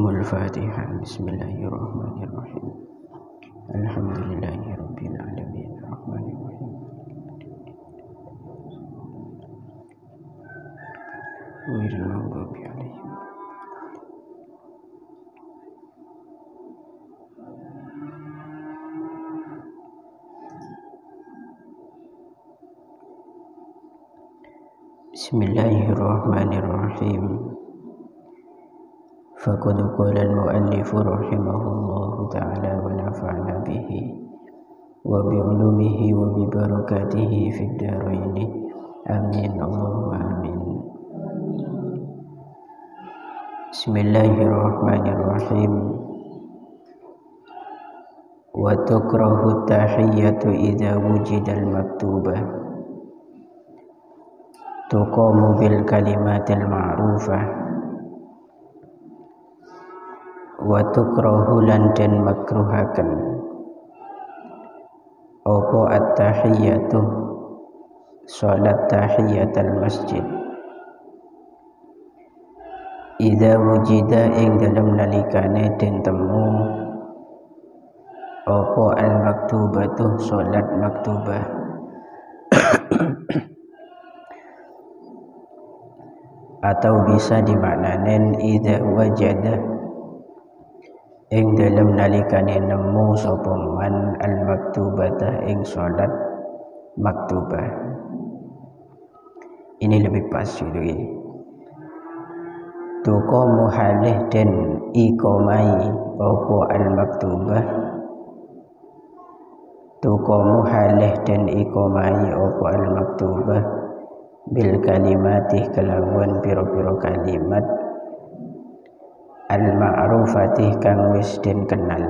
الفاتحة. بسم الله الرحمن الرحيم. الحمد لله رب العالمين الرحمن الرحيم غير المغضوب عليهم. بسم الله الرحمن الرحيم. فقد قال المؤلف رحمه الله تعالى ونفعنا به وبعلومه وببركاته في الدارين آمين اللهم آمين. بسم الله الرحمن الرحيم. وتكره التحية إذا وجد المكتوبة تقام بالكلمات المعروفة وتكره lan den makruhaken apa at-tahiyatu salat tahiyatul masjid idza wujida ing dalem nalikane den temu apa al-maktubatu salat maktubah atau bisa dimaknanen idza wajada ing dalam nalikane nemu sapa man al maktubata ing salat maktubah. Ini lebih pas gitu. Tuko muhalih den ikomai apa al maktubah. Tuko muhalih den ikomai apa al maktubah bil kalimati kelawan piro-piro kalimat al-ma'rufatih kang wis den kenal.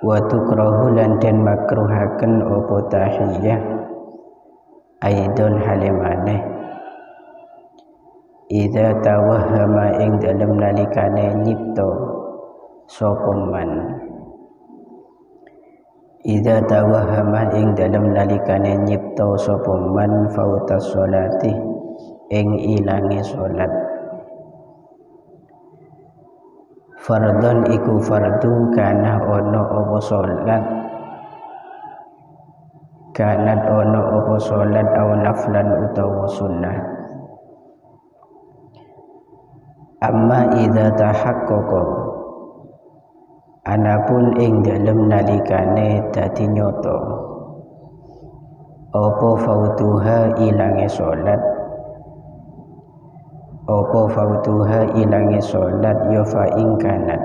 Wa tukrahu lan den makruhaken apa tahiyah aidon halimane idza tawahhama ing dalem nalikane nyipta sapa man. Idza tawahhama ing dalem nalikane nyipta sapa man fautas sholati ing ilange salat. Fardhon iku fardu kana ono apa salat kanat ono apa salat aw naflan utawa sunnah. Amma idza tahaqqaqa anapun ing dalem nalikane dadi nyata apa fautuha ilange salat apa fautuha ilange salat ya fa ing kanat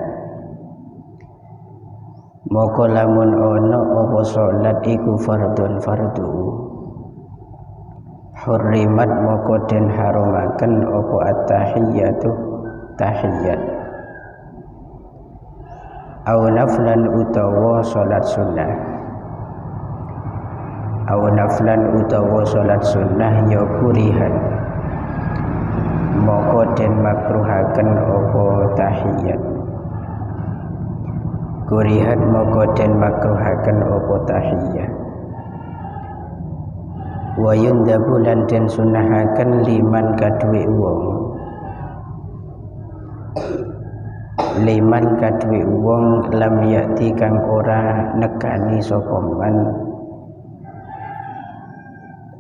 moko lamun ana apa salat iku fardhon fardu hurrimat moko den harumaken apa at-tahiyatu tahiyat aw naflan utawa salat sunnah aw naflan utawa salat sunnah ya kurihan moko den makruhaken apa tahiyat kurihat moko den makruhaken apa tahiyat wa yundabu lan den sunahaken liman kaduwe wong liman kaduwe wong lam yakti kang ora nekani sapa man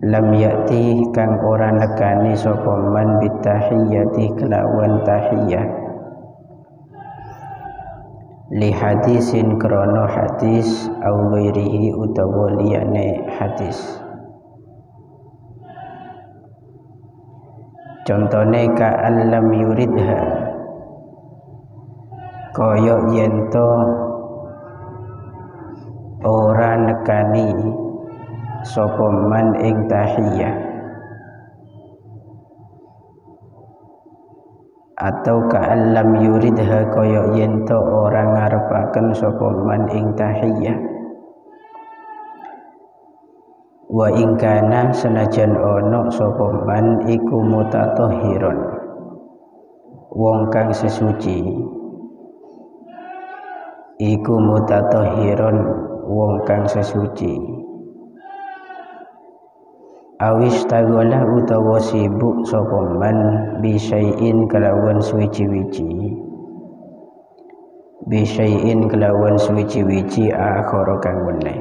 lam yakti kang ora nekani sapa man bitahiyati kelawan tahiyah li hadisin krono hadis au ghairihi utawa liyane hadis. Contone ka alam yuridha kaya yento ora nekani sapa man ing tahiyah atau ka'allam yuridha kaya yento ora ngarepaken sapa man ing tahiyah wa ing kana senajan ana sapa man iku mutatahhiron wong kang sesuci iku mutatahhiron wong kang sesuci awis tagolah utawa sibuk sapa man bisyai'in kelawan suwiji-wiji bisyai'in kelawan suwiji-wiji akhara kang weneh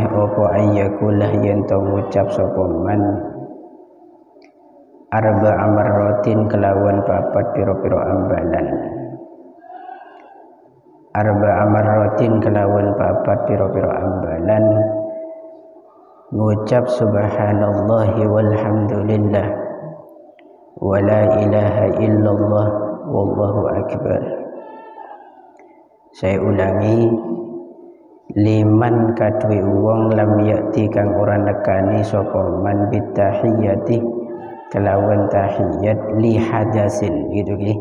apa ayyakulah yen to ngucap sapa man arba'a marratin kelawan papat pira-pira ambalan arba'a marratin kelawan papat pira-pira ambalan ngucap subhanallahi walhamdulillah wa la ilaha illallah wallahu akbar. Saya ulangi, liman kadwe wong lam yakti kang ora nekani sapa man bitahiyyati kelawan tahiyat li hadasin gitu ki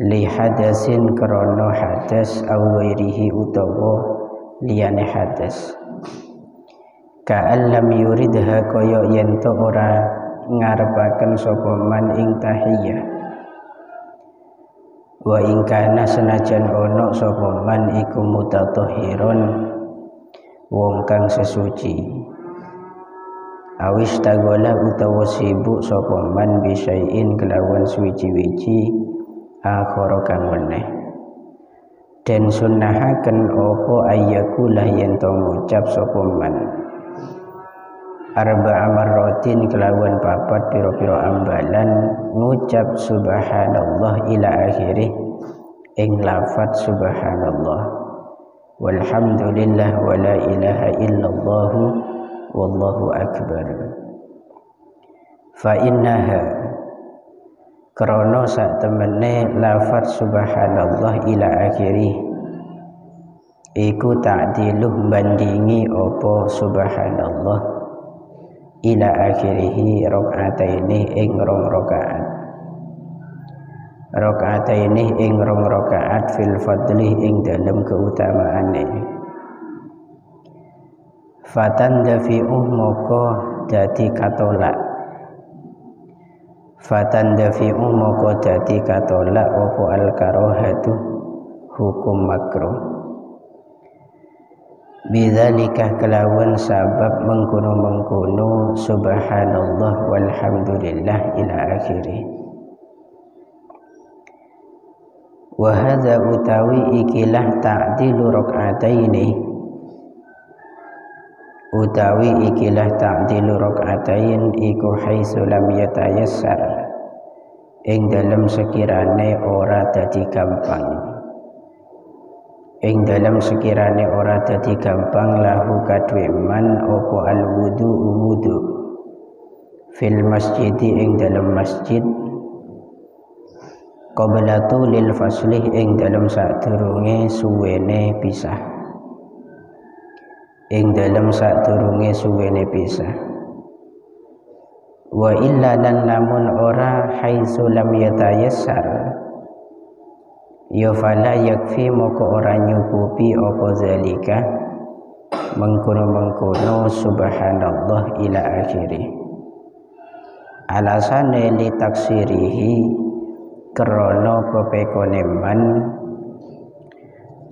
li hadasin krana hadas au ghairihi utawa liyane hadas ka'an lam yuridha kaya yen to ora ngarepaken sapa man ing tahiyyah wa ing kana senajan ana sapa man iku mutatahhiron wong kang sesuci awis tagola utawa sibuk sapa man bisyai'in kelawan suwiji-wiji akhara kang weneh den sunnahaken apa ayyakulah yen to ngucap sapa man arba'a marratin kelawan papat pira-pira ambalan ngucap subhanallah ila akhirih ing lafaz subhanallah walhamdulillah wa la ilaha illallah wallahu akbar. Fa innaha krana sak temene lafaz subhanallah ila akhirih iku ta'diluh bandingi apa subhanallah ila akhirihi rakaataini ing rong rakaat rakaataini ing rong rakaat fil fadli ing dalam keutamaane fatan dafi'uh moko dadi katolak fatan dafi'uh moko dadi katolak apa al karohatu hukum makruh bidzalika kelawan sabab mengkono-mengkono subhanallah walhamdulillah ila akhirih wa hadza utawi ikilah ta'dilu rakaataini utawi ikilah ta'dilu rakaatain iku haitsu lam yatayassar ing dalem sekirane ora dadi gampang ing dalam sekirane ora dadi gampang lahu kadwe man opo al wudu fil masjidi ing dalam masjid qabla tulil faslih ing dalam sadurunge suwene pisah ing dalam sadurunge suwene pisah wa illa lan lamun ora haitsu lam yatayassar ya fala yakfi moko ora nyukupi apa zalika mengkono-mengkono subhanallah ila akhirih alasane li taksirihi krana pepekone man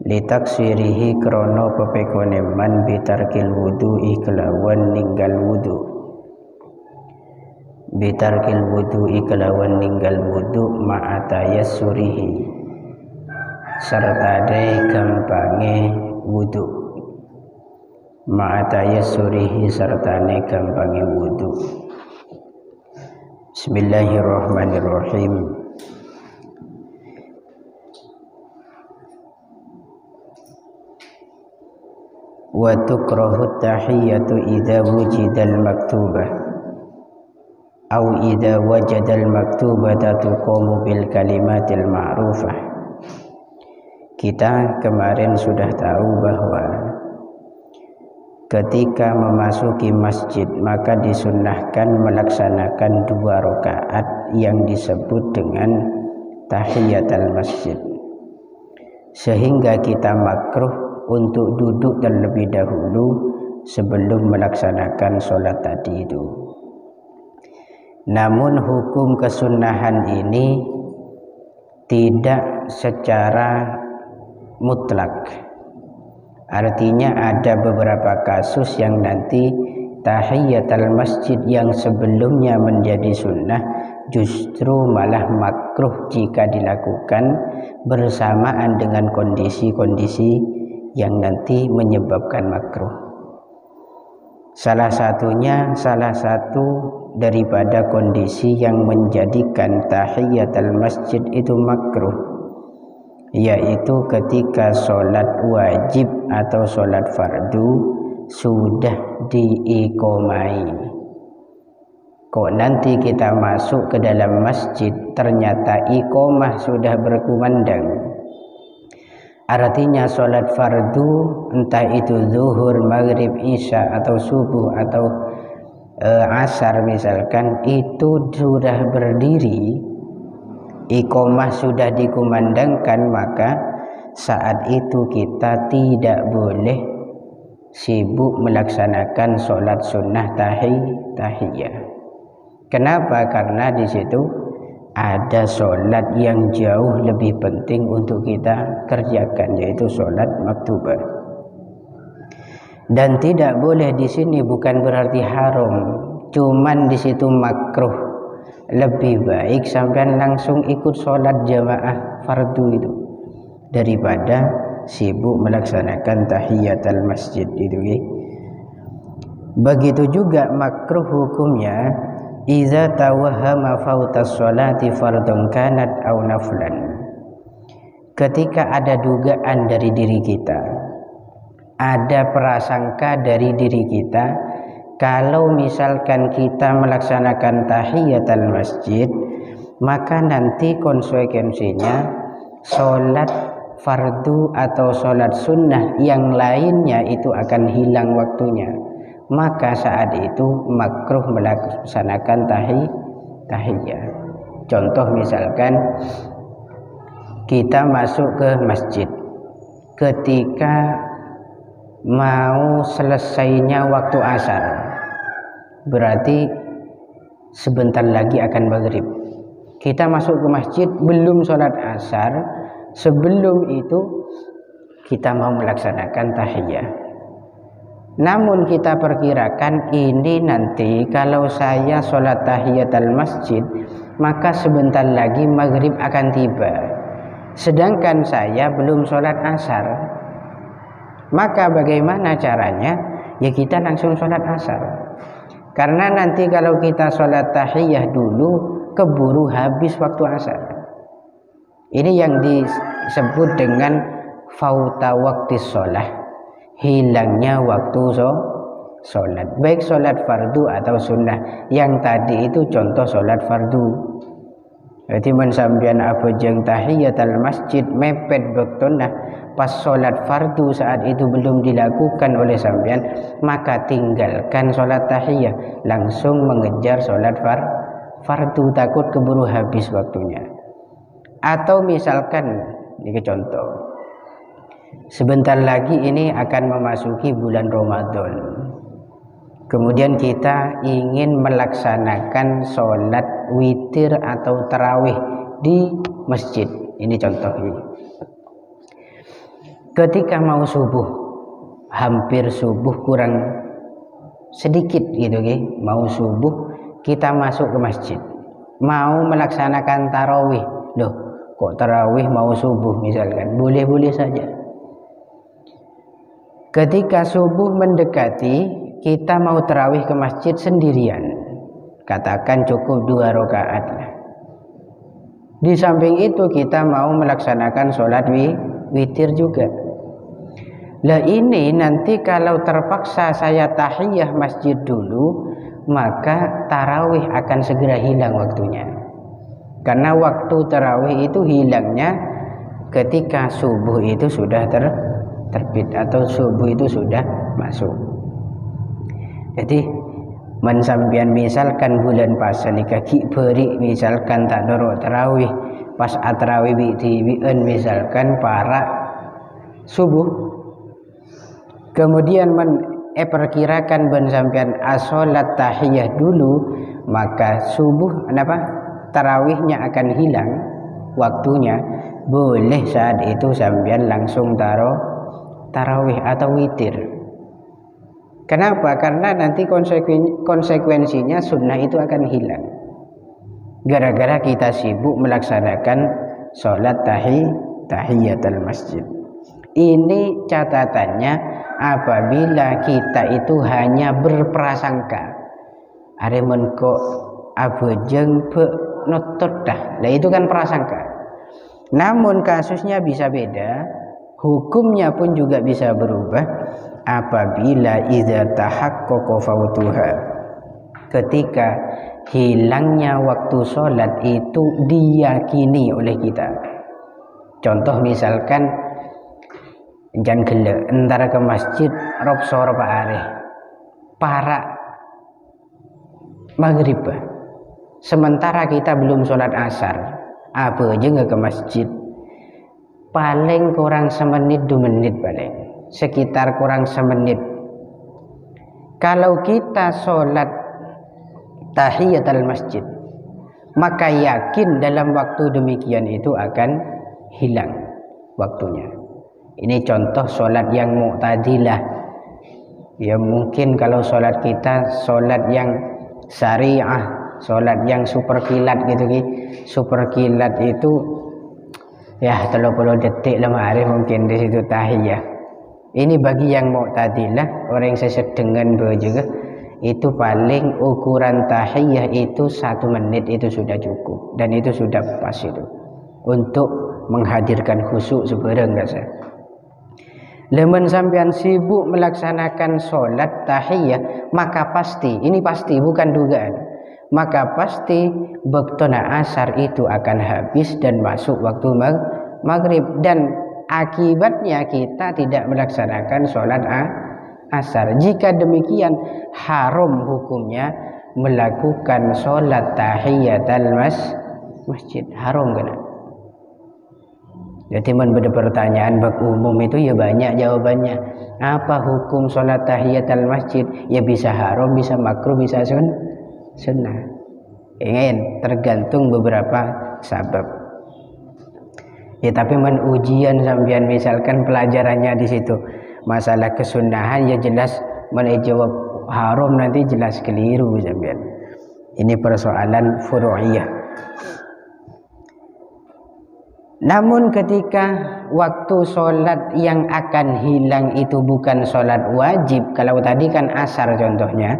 li taksirihi krana pepekone man bitarkil wudu'i kelawan ninggal wudu bitarkil wudu'i kelawan ninggal wudu ma'atayassurihi serta de gampange wudu ma'atayassurihi serta ne gampange wudu. Bismillahirrahmanirrahim. Wa tukrahu tahiyyatu idza wujidal maktubah aw idza wajadal maktubata tuqamu bil kalimatil ma'rufah. Kita kemarin sudah tahu bahwa ketika memasuki masjid maka disunnahkan melaksanakan 2 rakaat yang disebut dengan tahiyatul masjid, sehingga kita makruh untuk duduk terlebih dahulu sebelum melaksanakan sholat tadi itu. Namun hukum kesunnahan ini tidak secara mutlak Artinya ada beberapa kasus yang nanti tahiyatul masjid yang sebelumnya menjadi sunnah justru malah makruh jika dilakukan bersamaan dengan kondisi-kondisi yang nanti menyebabkan makruh. Salah satu daripada kondisi yang menjadikan tahiyatul masjid itu makruh, yaitu ketika sholat wajib atau sholat fardu sudah diiqomai. Kok nanti kita masuk ke dalam masjid ternyata iqomah sudah berkumandang. Artinya sholat fardu entah itu zuhur, maghrib, isya atau subuh atau asar misalkan, itu sudah berdiri, iqomah sudah dikumandangkan, maka saat itu kita tidak boleh sibuk melaksanakan sholat sunnah tahiyah. Kenapa? Karena di situ ada sholat yang jauh lebih penting untuk kita kerjakan, yaitu sholat maktubah. Dan tidak boleh di sini bukan berarti haram, cuman di situ makruh. Lebih baik sampean langsung ikut sholat jamaah fardu itu daripada sibuk melaksanakan tahiyatul masjid itu. Begitu juga makruh hukumnya iza tawahhama fautas sholati fardun kanat aw naflan. Ketika ada dugaan dari diri kita, ada prasangka dari diri kita, kalau misalkan kita melaksanakan tahiyatul masjid, maka nanti konsekuensinya sholat fardu atau sholat sunnah yang lainnya itu akan hilang waktunya. Maka saat itu makruh melaksanakan tahiyah. Contoh misalkan kita masuk ke masjid ketika mau selesainya waktu asar, berarti sebentar lagi akan maghrib. Kita masuk ke masjid belum sholat asar, sebelum itu kita mau melaksanakan tahiyah. Namun kita perkirakan ini nanti kalau saya sholat tahiyatul masjid, maka sebentar lagi maghrib akan tiba, sedangkan saya belum sholat asar. Maka bagaimana caranya? Ya kita langsung sholat asar. Karena nanti kalau kita sholat tahiyah dulu, keburu habis waktu asar. Ini yang disebut dengan fauta waktu sholat, hilangnya waktu sholat, baik sholat fardu atau sunnah. Yang tadi itu contoh sholat fardu. Jadi mensambian abojeng tahiyatul masjid mepet bektona pas sholat fardu saat itu belum dilakukan oleh sambian, maka tinggalkan sholat tahiyah, langsung mengejar sholat fardu, takut keburu habis waktunya. Atau misalkan ini contoh, sebentar lagi ini akan memasuki bulan Ramadan, kemudian kita ingin melaksanakan sholat witir atau tarawih di masjid. Ini contoh ini. Ketika mau subuh, hampir subuh kurang sedikit gitu, mau subuh kita masuk ke masjid, mau melaksanakan tarawih. Loh, kok tarawih mau subuh misalkan? Boleh-boleh saja. Ketika subuh mendekati, kita mau tarawih ke masjid sendirian, katakan cukup 2 rakaat lah. Di samping itu kita mau melaksanakan sholat witir juga. Lah ini nanti kalau terpaksa saya tahiyah masjid dulu, maka tarawih akan segera hilang waktunya. Karena waktu tarawih itu hilangnya ketika subuh itu sudah terbit atau subuh itu sudah masuk. Jadi mensambian misalkan bulan puasa ni kaki beri misalkan tak dorok tarawih, pas tarawih bi'en misalkan para subuh, kemudian perkirakan mensambian asolat tahiyah dulu, maka subuh tarawihnya akan hilang waktunya. Boleh saat itu sambian langsung tarawih atau witir. Kenapa? Karena nanti konsekuensinya sunnah itu akan hilang. Gara-gara kita sibuk melaksanakan sholat tahiyatul masjid. Ini catatannya apabila kita itu hanya berprasangka. Aremen kok abejeng be notot dah. Lah itu kan prasangka. Namun kasusnya bisa beda, hukumnya pun juga bisa berubah apabila idza tahaqqaqa fautuha. Ketika hilangnya waktu sholat itu diyakini oleh kita. Contoh misalkan jan gele antara ke masjid rob sore Pak Areh para maghrib, sementara kita belum sholat asar, apa aja nggak ke masjid, paling kurang semenit 2 menit, paling sekitar kurang semenit. Kalau kita sholat tahiyatul masjid, maka yakin dalam waktu demikian itu akan hilang waktunya. Ini contoh sholat yang mu'tadilah. Ya mungkin kalau sholat kita sholat yang syariah, sholat yang super kilat gitu. Super kilat itu ya 30 detik lemari mungkin di situ tahiyah. Ini bagi yang mu'tadilah, orang yang sesedengan juga, itu paling ukuran tahiyah itu 1 menit itu sudah cukup, dan itu sudah pas itu untuk menghadirkan khusyuk sebarang rasa. Lemen sampean sibuk melaksanakan sholat tahiyah, maka pasti, ini pasti bukan dugaan, maka pasti bektona asar itu akan habis dan masuk waktu maghrib, dan akibatnya kita tidak melaksanakan sholat asar. Jika demikian haram hukumnya melakukan sholat tahiyatul masjid, haram kan? Jadi beda pertanyaan bak umum itu ya banyak jawabannya. Apa hukum sholat tahiyatul masjid? Ya bisa haram, bisa makruh, bisa sunnah. Ingin tergantung beberapa sebab. Ya tapi ujian sampean misalkan pelajarannya di situ masalah kesunahan, ya jelas jawab haram, nanti jelas keliru sampean. Ini persoalan furu'iyah. Namun ketika waktu sholat yang akan hilang itu bukan sholat wajib, kalau tadi kan asar contohnya,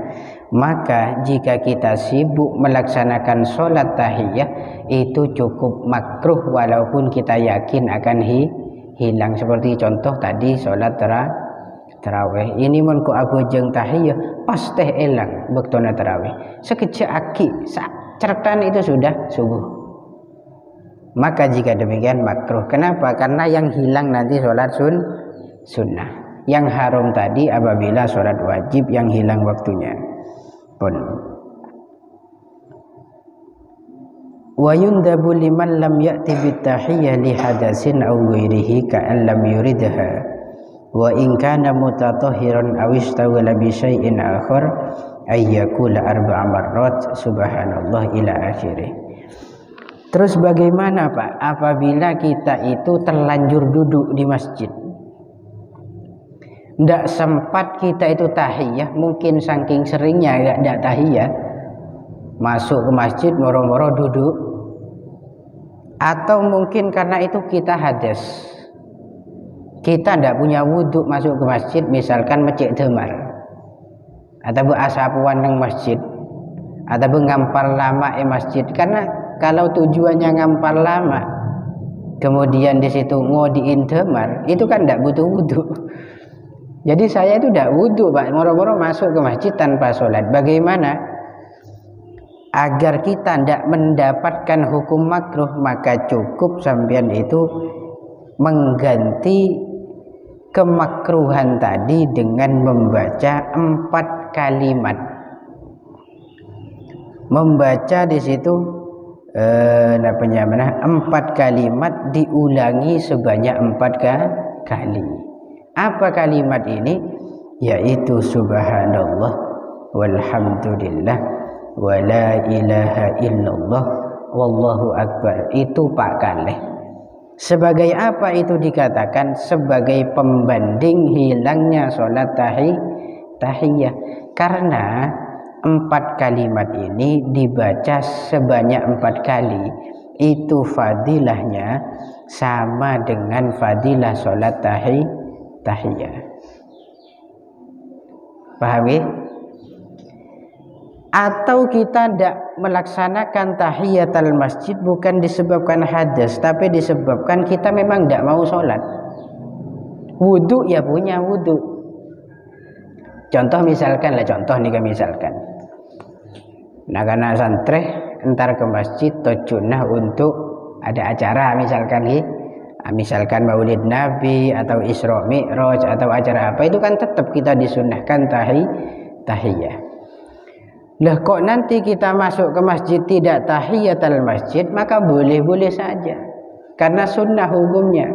maka jika kita sibuk melaksanakan sholat tahiyah itu cukup makruh walaupun kita yakin akan hilang. Seperti contoh tadi sholat tarawih, ini menko abu jeng tahiyah pas teh elang bektona tarawih sekejap aki certan itu sudah subuh. Maka jika demikian makruh. Kenapa? Karena yang hilang nanti sholat sunnah. Yang haram tadi apabila sholat wajib yang hilang waktunya pun. Wa yundabu liman lam ya'ti bitahiyyah li hadasin aw ghairihi ka'an lam yuridha wa in kana mutatahhiran aw istawala bi syai'in akhar ay yaqula 4 marrat subhanallah ila akhirih. Terus bagaimana Pak apabila kita itu terlanjur duduk di masjid, tidak sempat kita itu tahiyah, mungkin saking seringnya tidak tahiyah, masuk ke masjid moro-moro duduk, atau mungkin karena itu kita hadas, kita tidak punya wudhu masuk ke masjid, misalkan masjid demar atau asapuan yang masjid atau ngampar lama masjid. Karena kalau tujuannya ngampar lama kemudian di situ ngodiin demar, itu kan tidak butuh wudhu. Jadi saya itu tidak wudhu Pak, moro-moro masuk ke masjid tanpa sholat. Bagaimana agar kita tidak mendapatkan hukum makruh? Maka cukup sampean itu mengganti kemakruhan tadi dengan membaca 4 kalimat. Membaca di situ 4 kalimat diulangi sebanyak 4 kali. Apa kalimat ini? Yaitu subhanallah walhamdulillah wa la ilaha illallah wallahu akbar. Itu Pak kalih. Sebagai apa itu dikatakan? Sebagai pembanding hilangnya sholat tahiyah. Karena 4 kalimat ini dibaca sebanyak 4 kali, itu fadilahnya sama dengan fadilah sholat tahiyah. Paham ya? Atau kita tidak melaksanakan tahiyatul masjid bukan disebabkan hadas, tapi disebabkan kita memang tidak mau sholat. Wudhu ya punya wudhu. Contoh misalkan karena santri entar ke masjid tujuannya untuk ada acara misalkan maulid nabi atau isra mi'raj atau acara apa, itu kan tetap kita disunahkan tahiyah. Lah kok nanti kita masuk ke masjid tidak tahiyatul masjid, maka boleh-boleh saja karena sunnah hukumnya.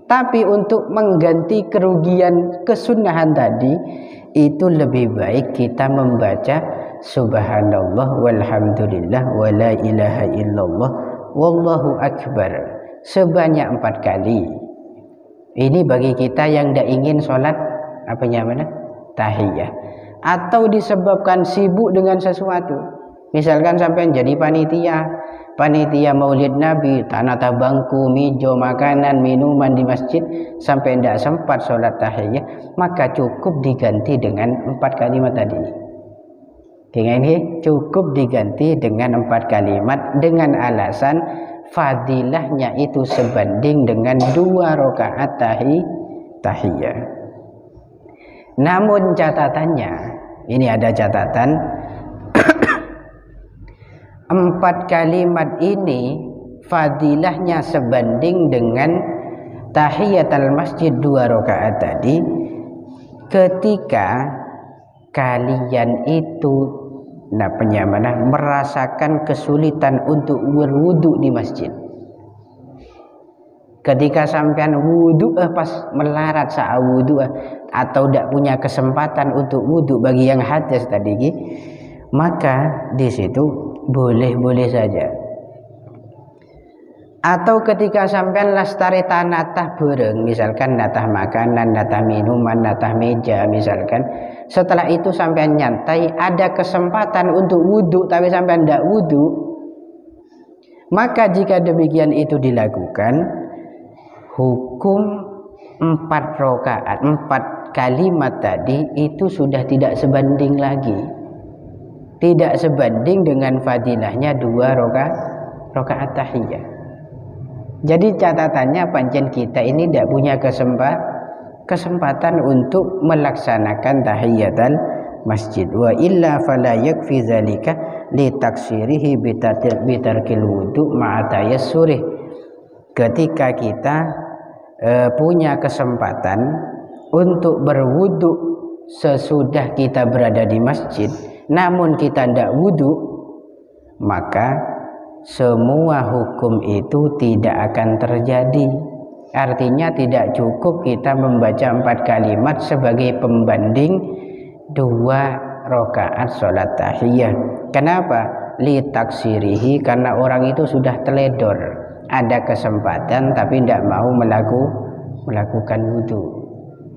Tapi untuk mengganti kerugian kesunnahan tadi, itu lebih baik kita membaca subhanallah walhamdulillah wala ilaha illallah wallahu akbar sebanyak 4 kali. Ini bagi kita yang tidak ingin sholat tahiyah, atau disebabkan sibuk dengan sesuatu. Misalkan sampai jadi panitia maulid nabi, tanata bangku, meja, makanan, minuman di masjid, sampai tidak sempat sholat tahiyah, maka cukup diganti dengan 4 kalimat tadi. Cukup diganti dengan 4 kalimat dengan alasan fadilahnya itu sebanding dengan 2 rakaat tahiyah. Namun catatannya, ini ada catatan, 4 kalimat ini fadilahnya sebanding dengan tahiyatul masjid 2 rakaat tadi ketika kalian itu merasakan kesulitan untuk berwudu di masjid. Ketika sampean wudu pas melarat saat wudu atau tidak punya kesempatan untuk wudu bagi yang hadas tadi, maka di situ boleh-boleh saja. Atau ketika sampean lestari natah bareng, misalkan natah makanan, natah minuman, natah meja misalkan, setelah itu sampean nyantai ada kesempatan untuk wudu tapi sampean tidak wudu, maka jika demikian itu dilakukan, hukum 4 rakaat 4 kalimat tadi itu sudah tidak sebanding lagi, tidak sebanding dengan fadilahnya 2 rakaat tahiyah. Jadi catatannya pancen kita ini tidak punya kesempatan untuk melaksanakan tahiyatul masjid. Wa illa fala yakfi zalika li taksirihi bitarkil wudu ma'a tayassurih. Ketika kita punya kesempatan untuk berwudu sesudah kita berada di masjid, namun kita tidak wudu, maka semua hukum itu tidak akan terjadi. Artinya tidak cukup kita membaca 4 kalimat sebagai pembanding 2 rakaat sholat tahiyah. Kenapa? Li taksirihi, karena orang itu sudah teledor, ada kesempatan tapi tidak mau melakukan wudu.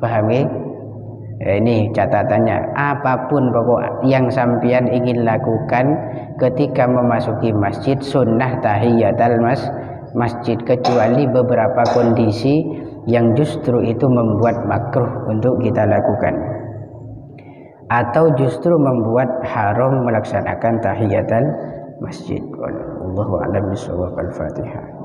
Paham ya? Ini catatannya, apapun pokok yang sampean ingin lakukan ketika memasuki masjid, sunnah tahiyatul masjid, kecuali beberapa kondisi yang justru itu membuat makruh untuk kita lakukan, atau justru membuat haram melaksanakan tahiyatul masjid. Wallahu a'lam bishawab. Al-Fatihah.